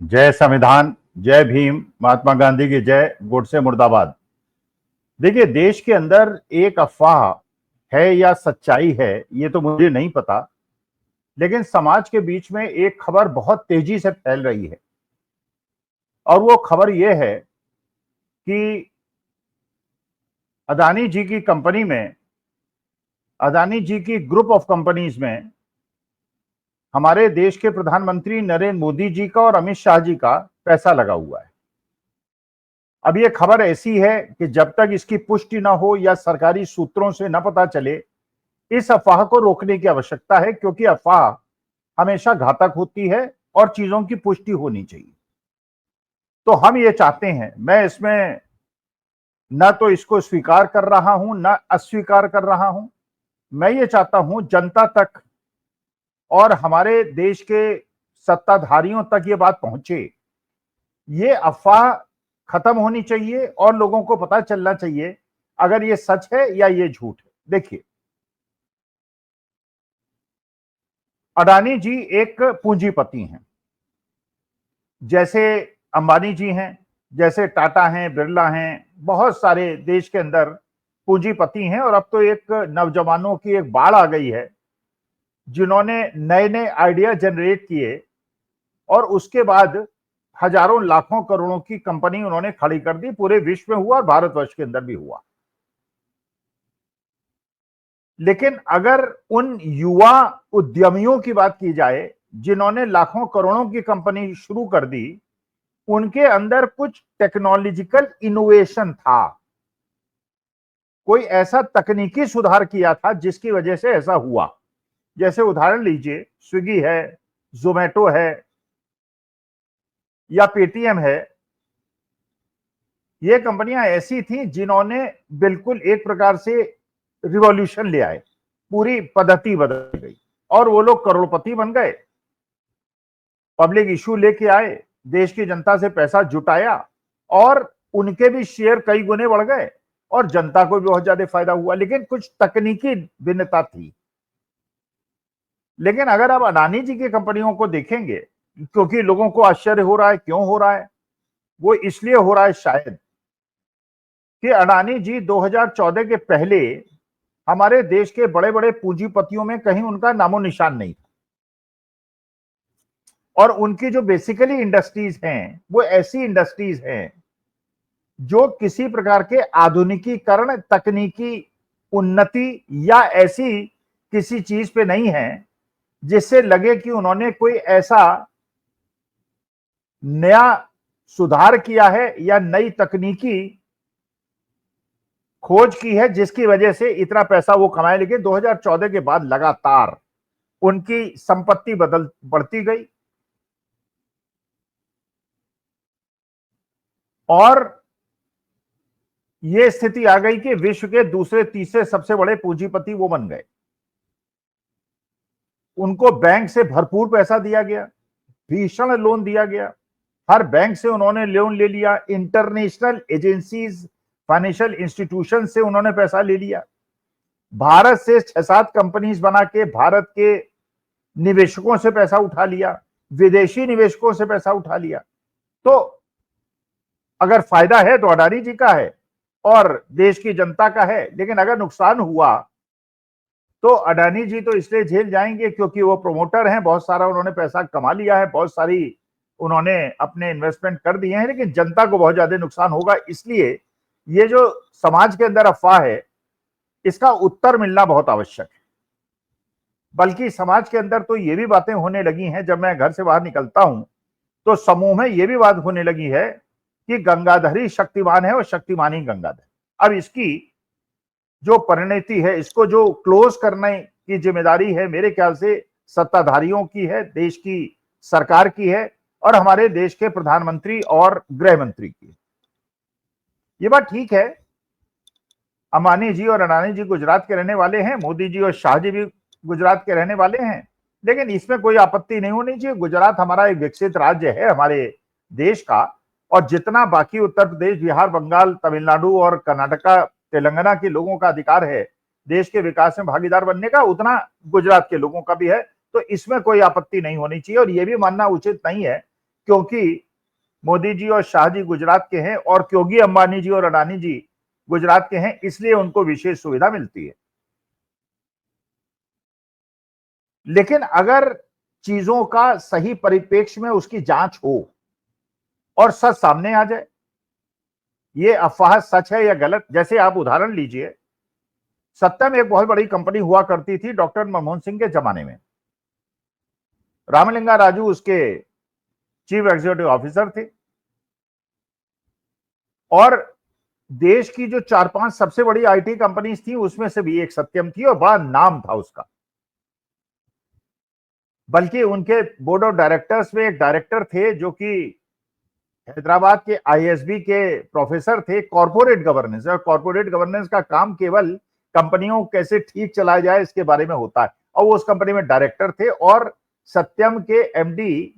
जय संविधान, जय भीम, महात्मा गांधी की जय, गोडसे मुर्दाबाद। देखिए, देश के अंदर एक अफवाह है या सच्चाई है ये तो मुझे नहीं पता, लेकिन समाज के बीच में एक खबर बहुत तेजी से फैल रही है और वो खबर ये है कि अदानी जी की कंपनी में, अदानी जी की ग्रुप ऑफ कंपनीज में हमारे देश के प्रधानमंत्री नरेंद्र मोदी जी का और अमित शाह जी का पैसा लगा हुआ है। अब ये खबर ऐसी है कि जब तक इसकी पुष्टि ना हो या सरकारी सूत्रों से न पता चले, इस अफवाह को रोकने की आवश्यकता है, क्योंकि अफवाह हमेशा घातक होती है और चीजों की पुष्टि होनी चाहिए। तो हम ये चाहते हैं, मैं इसमें न तो इसको स्वीकार कर रहा हूं न अस्वीकार कर रहा हूं, मैं ये चाहता हूं जनता तक और हमारे देश के सत्ताधारियों तक ये बात पहुंचे। ये अफवाह खत्म होनी चाहिए और लोगों को पता चलना चाहिए अगर ये सच है या ये झूठ है। देखिए, अडानी जी एक पूंजीपति हैं, जैसे अंबानी जी हैं, जैसे टाटा हैं, बिरला हैं, बहुत सारे देश के अंदर पूंजीपति हैं। और अब तो एक नौजवानों की एक बाढ़ आ गई है, जिन्होंने नए नए आइडिया जनरेट किए और उसके बाद हजारों लाखों करोड़ों की कंपनी उन्होंने खड़ी कर दी। पूरे विश्व में हुआ और भारतवर्ष के अंदर भी हुआ। लेकिन अगर उन युवा उद्यमियों की बात की जाए जिन्होंने लाखों करोड़ों की कंपनी शुरू कर दी, उनके अंदर कुछ टेक्नोलॉजिकल इनोवेशन था, कोई ऐसा तकनीकी सुधार किया था जिसकी वजह से ऐसा हुआ। जैसे उदाहरण लीजिए, स्विगी है, जोमेटो है या पेटीएम है। ये कंपनियां ऐसी थी जिन्होंने बिल्कुल एक प्रकार से रिवॉल्यूशन ले आए, पूरी पद्धति बदल गई और वो लोग करोड़पति बन गए। पब्लिक इशू लेके आए, देश की जनता से पैसा जुटाया और उनके भी शेयर कई गुने बढ़ गए और जनता को भी बहुत ज्यादा फायदा हुआ। लेकिन कुछ तकनीकी भिन्नता थी। लेकिन अगर आप अडानी जी की कंपनियों को देखेंगे, क्योंकि लोगों को आश्चर्य हो रहा है, क्यों हो रहा है? वो इसलिए हो रहा है शायद कि अडानी जी 2014 के पहले हमारे देश के बड़े बड़े पूंजीपतियों में कहीं उनका नामो निशान नहीं था। और उनकी जो बेसिकली इंडस्ट्रीज हैं वो ऐसी इंडस्ट्रीज हैं जो किसी प्रकार के आधुनिकीकरण, तकनीकी उन्नति या ऐसी किसी चीज पे नहीं है जिससे लगे कि उन्होंने कोई ऐसा नया सुधार किया है या नई तकनीकी खोज की है जिसकी वजह से इतना पैसा वो कमाए। लेकिन 2014 के बाद लगातार उनकी संपत्ति बढ़ती गई और ये स्थिति आ गई कि विश्व के दूसरे तीसरे सबसे बड़े पूंजीपति वो बन गए। उनको बैंक से भरपूर पैसा दिया गया, भीषण लोन दिया गया, हर बैंक से उन्होंने लोन ले लिया, इंटरनेशनल एजेंसीज, फाइनेंशियल इंस्टीट्यूशन से उन्होंने पैसा ले लिया, भारत से 6-7 कंपनीज बना के भारत के निवेशकों से पैसा उठा लिया, विदेशी निवेशकों से पैसा उठा लिया। तो अगर फायदा है तो अडानी जी का है और देश की जनता का है। लेकिन अगर नुकसान हुआ तो अडानी जी तो इसलिए झेल जाएंगे क्योंकि वो प्रोमोटर हैं, बहुत सारा उन्होंने पैसा कमा लिया है, बहुत सारी उन्होंने अपने इन्वेस्टमेंट कर दिए हैं। लेकिन जनता को बहुत ज्यादा नुकसान होगा। इसलिए ये जो समाज के अंदर अफवाह है, इसका उत्तर मिलना बहुत आवश्यक है। बल्कि समाज के अंदर तो ये भी बातें होने लगी हैं, जब मैं घर से बाहर निकलता हूं तो समूह में ये भी बात होने लगी है कि गंगाधर ही शक्तिमान है और शक्तिमान ही गंगाधर। अब इसकी जो परिणति है, इसको जो क्लोज करने की जिम्मेदारी है, मेरे ख्याल से सत्ताधारियों की है, देश की सरकार की है और हमारे देश के प्रधानमंत्री और गृह मंत्री की। ये बात ठीक है, अंबानी जी और अडानी जी गुजरात के रहने वाले हैं, मोदी जी और शाह जी भी गुजरात के रहने वाले हैं, लेकिन इसमें कोई आपत्ति नहीं होनी चाहिए। गुजरात हमारा एक विकसित राज्य है हमारे देश का, और जितना बाकी उत्तर प्रदेश, बिहार, बंगाल, तमिलनाडु और कर्नाटका, तेलंगाना के लोगों का अधिकार है देश के विकास में भागीदार बनने का, उतना गुजरात के लोगों का भी है। तो इसमें कोई आपत्ति नहीं होनी चाहिए। और यह भी मानना उचित नहीं है क्योंकि मोदी जी और शाह जी गुजरात के हैं और क्योंकि अंबानी जी और अडानी जी गुजरात के हैं, इसलिए उनको विशेष सुविधा मिलती है। लेकिन अगर चीजों का सही परिप्रेक्ष्य में उसकी जांच हो और सच सामने आ जाए, ये अफवाह सच है या गलत। जैसे आप उदाहरण लीजिए, सत्यम एक बहुत बड़ी कंपनी हुआ करती थी डॉक्टर मनमोहन सिंह के जमाने में। रामलिंगा राजू उसके चीफ एग्जीक्यूटिव ऑफिसर थे और देश की जो 4-5 सबसे बड़ी आईटी कंपनीज थी उसमें से भी एक सत्यम थी और बड़ा नाम था उसका। बल्कि उनके बोर्ड ऑफ डायरेक्टर्स में एक डायरेक्टर थे जो कि हैदराबाद के आईएसबी के प्रोफेसर थे कॉर्पोरेट गवर्नेंस। और कॉर्पोरेट गवर्नेंस का काम केवल कंपनियों को कैसे ठीक चलाया जाए इसके बारे में होता है, और वो उस कंपनी में डायरेक्टर थे। और सत्यम के एमडी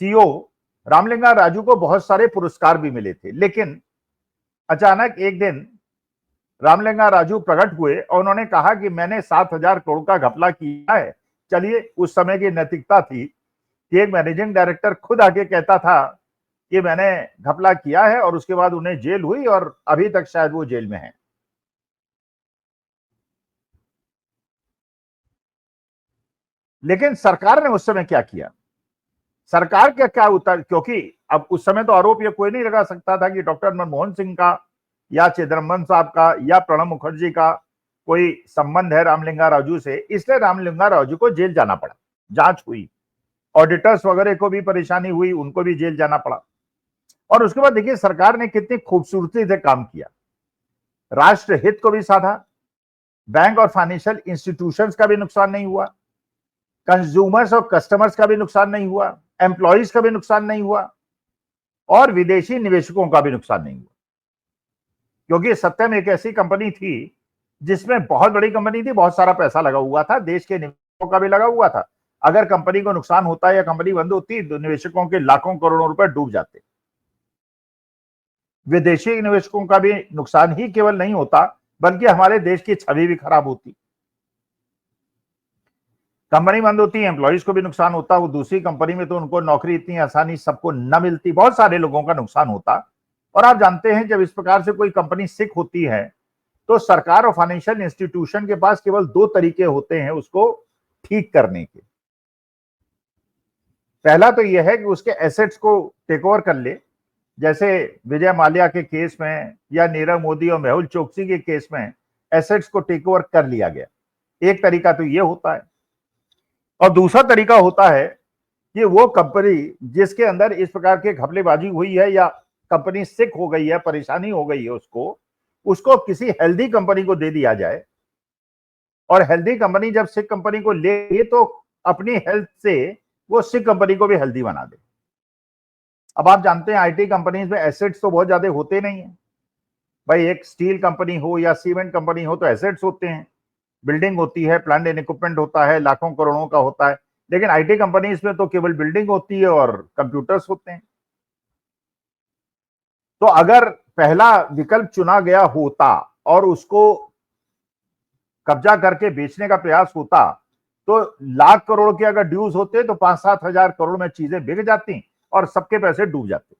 सीईओ रामलिंगा राजू को बहुत सारे पुरस्कार भी मिले थे। लेकिन अचानक एक दिन रामलिंगा राजू प्रकट हुए और उन्होंने कहा कि मैंने 7,000 करोड़ का घपला किया है। चलिए, उस समय की नैतिकता थी कि एक मैनेजिंग डायरेक्टर खुद आके कहता था कि मैंने घपला किया है, और उसके बाद उन्हें जेल हुई और अभी तक शायद वो जेल में है। लेकिन सरकार ने उस समय क्या किया? सरकार का क्या उत्तर? क्योंकि अब उस समय तो आरोप ये कोई नहीं लगा सकता था कि डॉक्टर मनमोहन सिंह का या चिदम्बरम साहब का या प्रणब मुखर्जी का कोई संबंध है रामलिंगा राजू से, इसलिए रामलिंगा राजू को जेल जाना पड़ा। जांच हुई, ऑडिटर्स वगैरह को भी परेशानी हुई, उनको भी जेल जाना पड़ा। और उसके बाद देखिए सरकार ने कितनी खूबसूरती से काम किया, राष्ट्र हित को भी साधा, बैंक और फाइनेंशियल इंस्टीट्यूशंस का भी नुकसान नहीं हुआ, कंज्यूमर्स और कस्टमर्स का भी नुकसान नहीं हुआ, एम्प्लॉइज का भी नुकसान नहीं हुआ, और विदेशी निवेशकों का भी नुकसान नहीं हुआ। क्योंकि सत्यम एक ऐसी कंपनी थी जिसमें बहुत बड़ी कंपनी थी, बहुत सारा पैसा लगा हुआ था, देश के निवेशकों का भी लगा हुआ था। अगर कंपनी को नुकसान होता या कंपनी बंद होती तो निवेशकों के लाखों करोड़ों रुपए डूब जाते। विदेशी निवेशकों का भी नुकसान ही केवल नहीं होता, बल्कि हमारे देश की छवि भी खराब होती। कंपनी बंद होती, एम्प्लॉइज को भी नुकसान होता, वो दूसरी कंपनी में तो उनको नौकरी इतनी आसानी सबको न मिलती, बहुत सारे लोगों का नुकसान होता। और आप जानते हैं जब इस प्रकार से कोई कंपनी सिक होती है तो सरकार और फाइनेंशियल इंस्टीट्यूशन के पास केवल 2 तरीके होते हैं उसको ठीक करने के। पहला तो यह है कि उसके एसेट्स को टेक ओवर कर ले, जैसे विजय माल्या के केस में या नीरव मोदी और मेहुल चोकसी के केस में एसेट्स को टेक ओवर कर लिया गया। एक तरीका तो यह होता है, और दूसरा तरीका होता है कि वो कंपनी जिसके अंदर इस प्रकार की घपलेबाजी हुई है या कंपनी सिक हो गई है, परेशानी हो गई है, उसको किसी हेल्दी कंपनी को दे दिया जाए। और हेल्दी कंपनी जब सिक कंपनी को ले तो अपनी हेल्थ से वो सिक कंपनी को भी हेल्दी बना दे। अब आप जानते हैं आईटी कंपनीज में एसेट्स तो बहुत ज्यादा होते नहीं है भाई। एक स्टील कंपनी हो या सीमेंट कंपनी हो तो एसेट्स होते हैं, बिल्डिंग होती है, प्लांट एंड इक्विपमेंट होता है, लाखों करोड़ों का होता है। लेकिन आईटी कंपनीज में तो केवल बिल्डिंग होती है और कंप्यूटर्स होते हैं। तो अगर पहला विकल्प चुना गया होता और उसको कब्जा करके बेचने का प्रयास होता तो लाख करोड़ के अगर ड्यूज होते तो 5-7 हजार करोड़ में चीजें बिक जाती और सबके पैसे डूब जाते।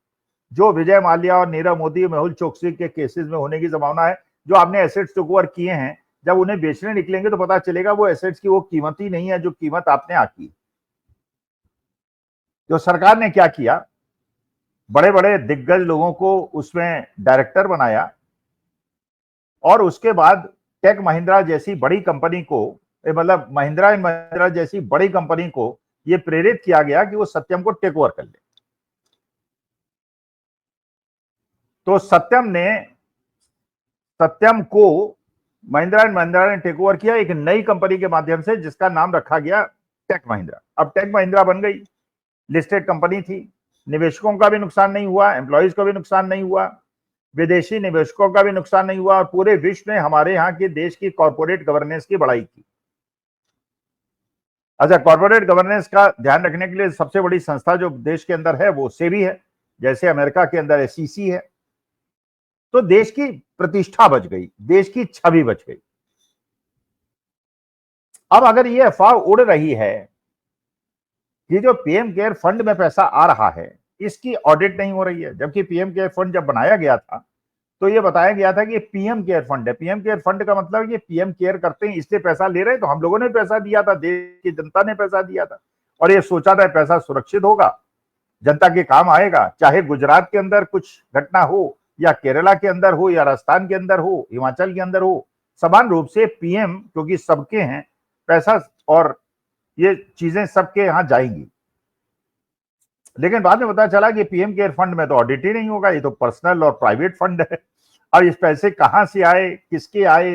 जो विजय माल्या और नीरव मोदी, मेहुल चोकसी के केसेस में होने की संभावना है। जो आपने एसेट्स टेक ओवर किए हैं, जब उन्हें बेचने निकलेंगे तो पता चलेगा वो एसेट्स की वो कीमत ही नहीं है जो कीमत आपने आकी। जो सरकार ने क्या किया, बड़े बड़े दिग्गज लोगों को उसमें डायरेक्टर बनाया और उसके बाद टेक महिंद्रा जैसी बड़ी कंपनी को, मतलब महिंद्रा एंड महिंद्रा जैसी बड़ी कंपनी को यह प्रेरित किया गया कि वो सत्यम को टेक ओवर कर ले। तो सत्यम को महिंद्रा एंड महिंद्रा ने टेक ओवर किया एक नई कंपनी के माध्यम से जिसका नाम रखा गया टेक महिंद्रा। अब टेक महिंद्रा बन गई, लिस्टेड कंपनी थी, निवेशकों का भी नुकसान नहीं हुआ, एम्प्लॉइज को भी नुकसान नहीं हुआ, विदेशी निवेशकों का भी नुकसान नहीं हुआ, और पूरे विश्व ने हमारे यहाँ के देश की कॉर्पोरेट गवर्नेंस की बड़ाई की। अच्छा, कॉर्पोरेट गवर्नेंस का ध्यान रखने के लिए सबसे बड़ी संस्था जो देश के अंदर है वो सेबी है, जैसे अमेरिका के अंदर एसईसी है। तो देश की प्रतिष्ठा बच गई, देश की छवि बच गई। अब अगर ये अफवाह उड़ रही है ये जो पीएम केयर फंड में पैसा आ रहा है इसकी ऑडिट नहीं हो रही है, जबकि पीएम केयर फंड जब बनाया गया था तो ये बताया गया था कि पीएम केयर फंड है। पीएम केयर फंड का मतलब ये पीएम केयर करते हैं इसलिए पैसा ले रहे हैं, तो हम लोगों ने पैसा दिया था, देश की जनता ने पैसा दिया था और ये सोचा था पैसा सुरक्षित होगा, जनता के काम आएगा, चाहे गुजरात के अंदर कुछ घटना हो या केरला के अंदर हो या राजस्थान के अंदर हो, हिमाचल के अंदर हो, समान रूप से पीएम क्योंकि सबके हैं पैसा और ये चीजें सबके यहां जाएंगी। लेकिन बाद में पता चला कि पीएम केयर फंड में तो ऑडिट ही नहीं होगा, ये तो पर्सनल और प्राइवेट फंड है। अब इस पैसे कहां से आए, किसके आए,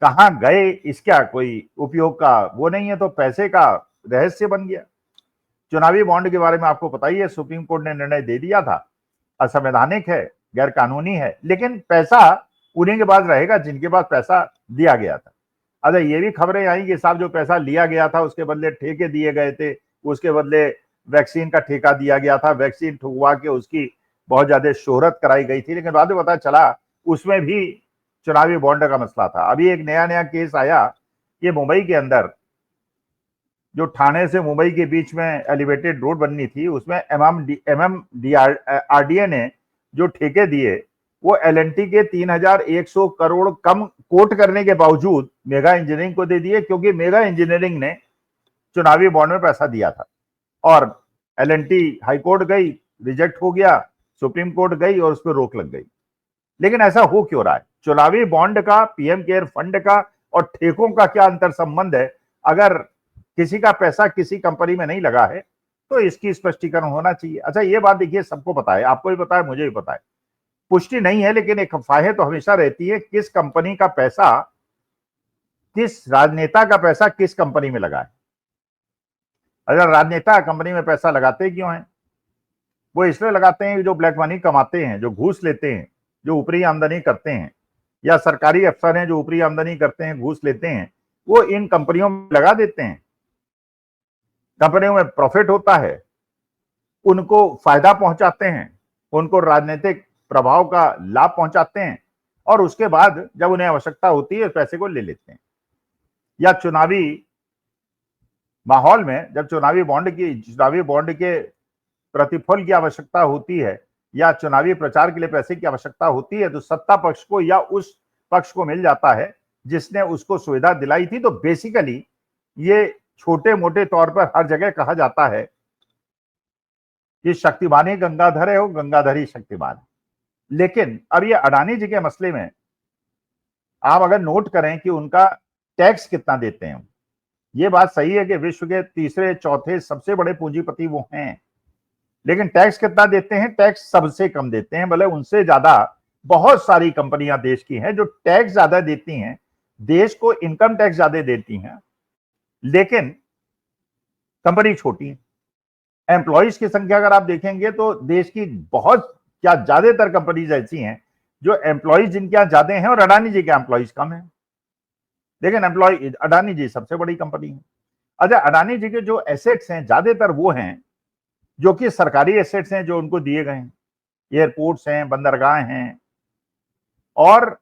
कहां गए, इसका कोई उपयोग का वो नहीं है, तो पैसे का रहस्य बन गया। चुनावी बॉन्ड के बारे में आपको पता ही है, सुप्रीम कोर्ट ने निर्णय दे दिया था, असंवैधानिक है, गैर कानूनी है, लेकिन पैसा उन्हीं के पास रहेगा जिनके पास पैसा दिया गया था। अच्छा, ये भी खबरें आई कि साहब जो पैसा लिया गया था उसके बदले ठेके दिए गए थे, उसके बदले वैक्सीन का ठेका दिया गया था, वैक्सीन ठुकवा के उसकी बहुत ज्यादा शोहरत कराई गई थी, लेकिन बाद में पता चला उसमें भी चुनावी बॉन्ड का मसला था। अभी एक नया केस आया, ये मुंबई के अंदर जो ठाणे से मुंबई के बीच में एलिवेटेड रोड बननी थी, उसमें MMDRDA ने जो ठेके दिए वो LNT के 3100 करोड़ कम कोट करने के बावजूद मेगा इंजीनियरिंग को दे दिए, क्योंकि मेगा इंजीनियरिंग ने चुनावी बॉन्ड में पैसा दिया था और LNT हाईकोर्ट गई, रिजेक्ट हो गया, सुप्रीम कोर्ट गई और उस पर रोक लग गई। लेकिन ऐसा हो क्यों रहा है? चुनावी बॉन्ड का, पीएम केयर फंड का और ठेकों का क्या अंतर संबंध है? अगर किसी का पैसा किसी कंपनी में नहीं लगा है तो इसकी स्पष्टीकरण होना चाहिए। अच्छा, ये बात देखिए, सबको पता है, आपको भी पता है, मुझे भी पता है, पुष्टि नहीं है, लेकिन एक अफवाहें तो हमेशा रहती है किस कंपनी का पैसा, किस राजनेता का पैसा किस कंपनी में लगा है। अगर राजनेता कंपनी में पैसा लगाते क्यों हैं? वो इसलिए लगाते हैं जो ब्लैक मनी कमाते हैं, जो घूस लेते हैं, जो ऊपरी आमदनी करते हैं, या सरकारी अफसर हैं जो ऊपरी आमदनी करते हैं, घूस लेते हैं, वो इन कंपनियों में लगा देते हैं। कंपनियों में प्रॉफिट होता है, उनको फायदा पहुंचाते हैं, उनको राजनीतिक प्रभाव का लाभ पहुंचाते हैं और उसके बाद जब उन्हें आवश्यकता होती है पैसे को ले लेते हैं। या चुनावी माहौल में जब चुनावी बॉन्ड के प्रतिफल की आवश्यकता होती है या चुनावी प्रचार के लिए पैसे की आवश्यकता होती है, तो सत्ता पक्ष को या उस पक्ष को मिल जाता है जिसने उसको सुविधा दिलाई थी। तो बेसिकली ये छोटे मोटे तौर पर हर जगह कहा जाता है कि शक्तिमान ही गंगाधर है, वो गंगाधर ही शक्तिमान है। लेकिन अब ये अडानी जी के मसले में आप अगर नोट करें कि उनका टैक्स कितना देते हैं, ये बात सही है कि विश्व के तीसरे चौथे सबसे बड़े पूंजीपति वो हैं, लेकिन टैक्स कितना देते हैं? टैक्स सबसे कम देते हैं। भले उनसे ज्यादा बहुत सारी कंपनियां देश की हैं जो टैक्स ज्यादा देती हैं, देश को इनकम टैक्स ज्यादा देती हैं, लेकिन कंपनी छोटी है। एम्प्लॉइज की संख्या अगर आप देखेंगे तो देश की बहुत क्या ज्यादातर कंपनीज ऐसी हैं जो एम्प्लॉइज जिनके यहां ज्यादा हैं और अडानी जी के एम्प्लॉइज कम है, लेकिन एम्प्लॉय अडानी जी सबसे बड़ी कंपनी है। अच्छा, अडानी जी के जो एसेट्स हैं ज्यादातर वो हैं जो कि सरकारी एसेट्स हैं जो उनको दिए गए हैं, एयरपोर्ट्स हैं, बंदरगाह हैं, और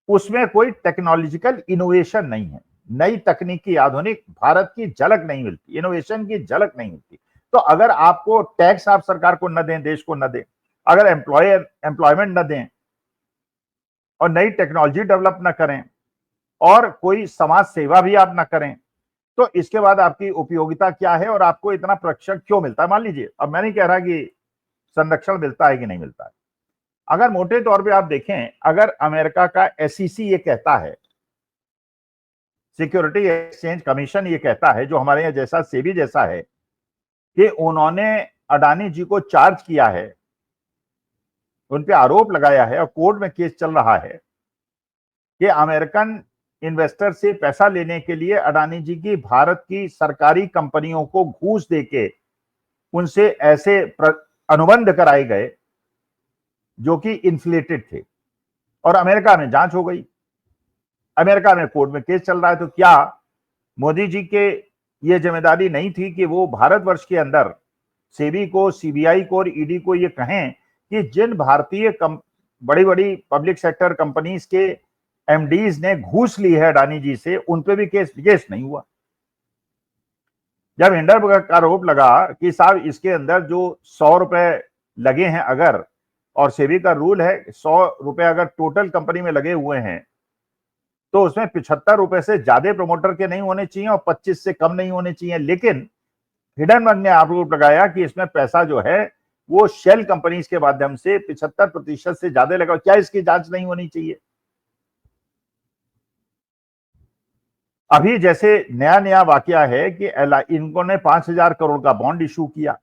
उसमें कोई टेक्नोलॉजिकल इनोवेशन नहीं है, नई तकनीकी आधुनिक भारत की झलक नहीं मिलती, इनोवेशन की झलक नहीं मिलती। तो अगर आपको टैक्स आप सरकार को न दें, देश को न दें, अगर एम्प्लॉयमेंट न दें और नई टेक्नोलॉजी डेवलप न करें और कोई समाज सेवा भी आप न करें, तो इसके बाद आपकी उपयोगिता क्या है और आपको इतना प्रशिक्षण क्यों मिलता है? मान लीजिए, अब मैं नहीं कह रहा कि संरक्षण मिलता है कि नहीं मिलता है, अगर मोटे तौर पे आप देखें, अगर अमेरिका का SEC ये कहता है, सिक्योरिटी एक्सचेंज कमीशन ये कहता है, जो हमारे यहाँ जैसा सेबी जैसा है, कि उन्होंने अडानी जी को चार्ज किया है, उन पे आरोप लगाया है और कोर्ट में केस चल रहा है कि अमेरिकन इन्वेस्टर से पैसा लेने के लिए अडानी जी की भारत की सरकारी कंपनियों को घूस देके उनसे ऐसे अनुबंध कराए गए जो कि इन्फ्लेटेड थे, और अमेरिका में जांच हो गई, अमेरिका में कोर्ट में केस चल रहा है। तो क्या मोदी जी के ये जिम्मेदारी नहीं थी कि वो भारतवर्ष के अंदर सेबी को, CBI को और ED को ये कहें कि जिन भारतीय बड़ी बड़ी पब्लिक सेक्टर कंपनीज के MDs ने घूस ली है अडानी जी से, उन पे भी केस नहीं हुआ? जब हिंडनबर्ग का आरोप लगा कि साहब इसके अंदर जो 100 रुपए लगे हैं अगर, और सेबी का रूल है 100 रुपए अगर टोटल कंपनी में लगे हुए हैं तो उसमें 75 रुपए से ज्यादा प्रमोटर के नहीं होने चाहिए और 25 से कम नहीं होने चाहिए। लेकिन हिंडनबर्ग ने आरोप लगाया कि इसमें पैसा जो है वो शेल कंपनीज के माध्यम से 75% से ज्यादा लगा। क्या इसकी जांच नहीं होनी चाहिए? अभी जैसे नया नया वाकया है कि इनको ने 5,000 करोड़ का बॉन्ड इशू किया।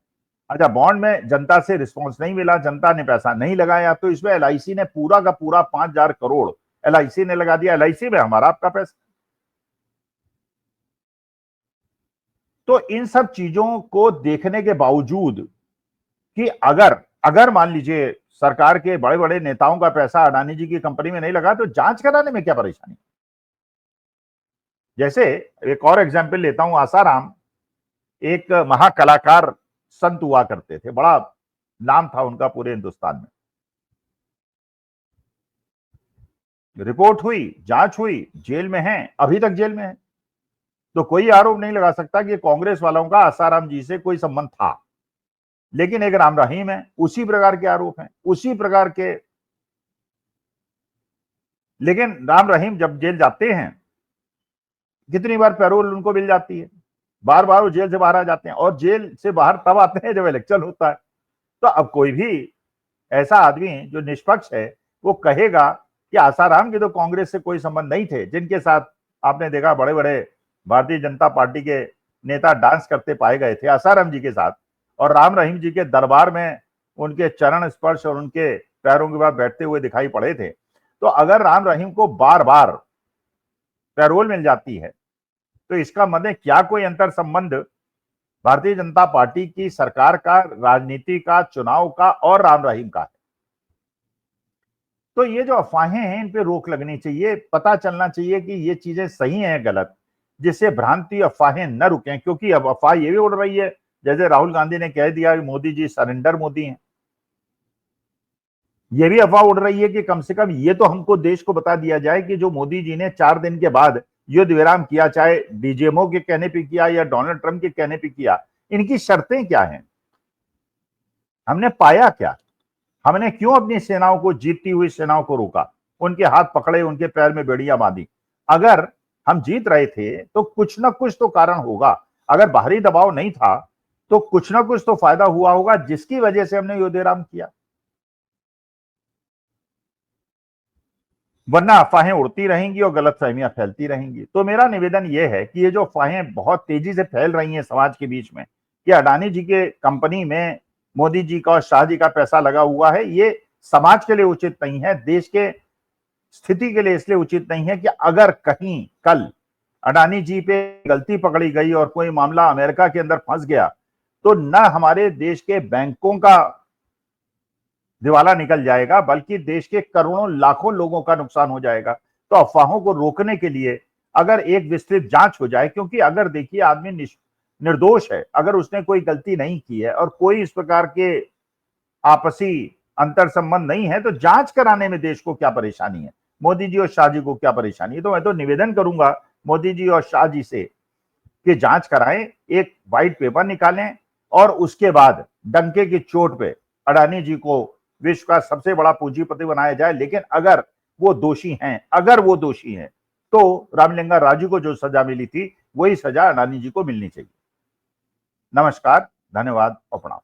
अच्छा, बॉन्ड में जनता से रिस्पांस नहीं मिला, जनता ने पैसा नहीं लगाया, तो इसमें एलआईसी ने पूरा का पूरा 5,000 करोड़ एलआईसी ने लगा दिया। एलआईसी में हमारा आपका पैसा। तो इन सब चीजों को देखने के बावजूद कि अगर अगर मान लीजिए सरकार के बड़े बड़े नेताओं का पैसा अडानी जी की कंपनी में नहीं लगा तो जांच कराने में क्या परेशानी? जैसे एक और एग्जाम्पल लेता हूं, आसाराम एक महाकलाकार संत हुआ करते थे, बड़ा नाम था उनका पूरे हिंदुस्तान में। रिपोर्ट हुई, जांच हुई, जेल में हैं, अभी तक जेल में है। तो कोई आरोप नहीं लगा सकता कि कांग्रेस वालों का आसाराम जी से कोई संबंध था। लेकिन एक राम रहीम है, उसी प्रकार के आरोप हैं, उसी प्रकार के। लेकिन राम रहीम जब जेल जाते हैं, कितनी बार पैरोल उनको मिल जाती है, बार बार वो जेल से बाहर आ जाते हैं, और जेल से बाहर तब आते हैं जब इलेक्शन होता है। तो अब कोई भी ऐसा आदमी जो निष्पक्ष है वो कहेगा कि आसाराम के तो कांग्रेस से कोई संबंध नहीं थे, जिनके साथ आपने देखा बड़े बड़े भारतीय जनता पार्टी के नेता डांस करते पाए गए थे आसाराम जी के साथ, और राम रहीम जी के दरबार में उनके चरण स्पर्श और उनके पैरों के बाद बैठते हुए दिखाई पड़े थे। तो अगर राम रहीम को बार बार पैरोल मिल जाती है तो इसका मतलब क्या कोई अंतर संबंध भारतीय जनता पार्टी की सरकार का, राजनीति का, चुनाव का और राम रहीम का है? तो ये जो अफवाहें हैं इन पे रोक लगनी चाहिए, पता चलना चाहिए कि ये चीजें सही हैं गलत, जिससे भ्रांति अफवाहें न रुकें। क्योंकि अब अफवाह ये भी उड़ रही है, जैसे राहुल गांधी ने कह दिया कि मोदी जी सरेंडर मोदी हैं। ये भी अफवाह उड़ रही है कि कम से कम ये तो हमको देश को बता दिया जाए कि जो मोदी जी ने 4 दिन के बाद युद्ध विराम किया, चाहे डीजेमओ के कहने पे किया या डोनाल्ड ट्रंप के कहने पे किया, इनकी शर्तें क्या हैं, हमने पाया क्या, हमने क्यों अपनी सेनाओं को, जीतती हुई सेनाओं को रोका, उनके हाथ पकड़े, उनके पैर में बेड़ियां बांधी? अगर हम जीत रहे थे तो कुछ ना कुछ तो कारण होगा। अगर बाहरी दबाव नहीं था तो कुछ ना कुछ तो फायदा हुआ होगा जिसकी वजह से हमने युद्ध विराम किया, वरना अफवाहें उड़ती रहेंगी और गलतफहमियां फैलती रहेंगी। तो मेरा निवेदन यह है कि ये जो अफवाहें बहुत तेजी से फैल रही हैं समाज के बीच में कि अडानी जी के कंपनी में मोदी जी का और शाह जी का पैसा लगा हुआ है, ये समाज के लिए उचित नहीं है, देश के स्थिति के लिए इसलिए उचित नहीं है कि अगर कहीं कल अडानी जी पे गलती पकड़ी गई और कोई मामला अमेरिका के अंदर फंस गया तो न हमारे देश के बैंकों का दिवाला निकल जाएगा, बल्कि देश के करोड़ों लाखों लोगों का नुकसान हो जाएगा। तो अफवाहों को रोकने के लिए अगर एक विस्तृत जांच हो जाए, क्योंकि अगर देखिए आदमी निर्दोष है, अगर उसने कोई गलती नहीं की है और कोई इस प्रकार के आपसी अंतर संबंध नहीं है तो जांच कराने में देश को क्या परेशानी है, मोदी जी और शाह जी को क्या परेशानी है? तो मैं तो निवेदन करूंगा मोदी जी और शाह जी से कि जांच कराएं, एक व्हाइट पेपर निकालें और उसके बाद डंके की चोट पे अडानी जी को विश्व का सबसे बड़ा पूंजीपति बनाया जाए। लेकिन अगर वो दोषी हैं, तो रामलिंगा राजू को जो सजा मिली थी वही सजा अडानी जी को मिलनी चाहिए। नमस्कार, धन्यवाद और प्रणाम।